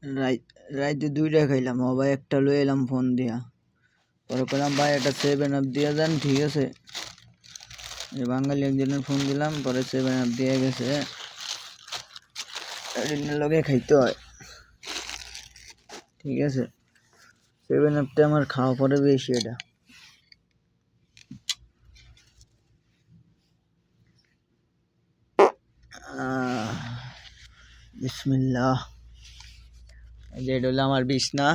রাইতে 2টা খাইলাম, ও ভাই একটা লয়ে এলাম ফোন দিয়া, পরে কইলাম ভাই একটা 7 আপ দিয়ে দেন, ঠিক আছে। এই বাঙালি একজনের ফোন দিলাম, পরে 7 আপ দিয়ে গেছে, লগে খাইতে হয়, ঠিক আছে। 7 আপটা আমার খাওয়া পরে বেশি এটা। বিসমিল্লাহ। এই যে এটা হলো আমার বিছনা,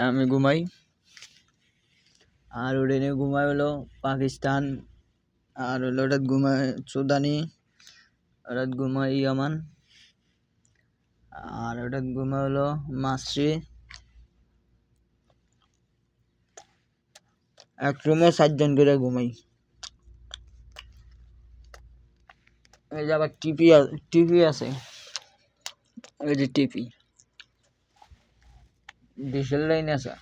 আমি ঘুমাই। আর ওটা নিয়ে ঘুমাই হলো পাকিস্তান, আর হলো ওটা ঘুমায় সুদানি, ওটা ঘুমায় ইয়ামান, আর ওটা ঘুমায় হলো মাসরি। এক রুমে 7 জন করে ঘুমাই। এই যে আবার টিভি আছে, এই যে টিভি, ডিশের লাইন আছে।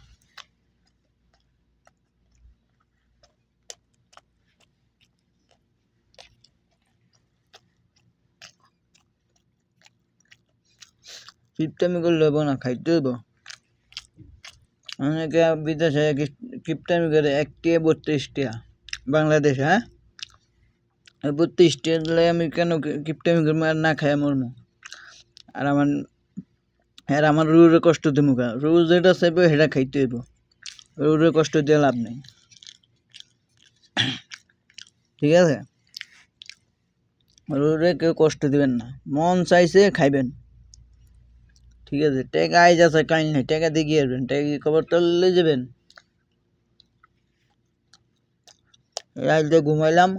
কিপটামি করলে হবো না, খাইতে হইব। অনেকে বিদেশে কিপটামি করে 1 টিয়া 32 টিয়া বাংলাদেশে, হ্যাঁ 32 টিয়া দিলে আমি কেন কিপটামি করবো আর না খাই মরমু? আর আমার রুরে কষ্ট দিব, রোজ যেটা চাইবে সেটা খাইতে হইব, রুরে কষ্ট দিয়ে লাভ নেই, ঠিক আছে। রুরে কেউ কষ্ট দিবেন না, মন চাইছে খাইবেন, ঠিক আছে। টাকা আই যাচ্ছে কাইল নাই, টাকা দিয়ে গিয়ে আসবেন, টাকা কি খবর তলে যাবেন। রাইতে ঘুমাইলাম,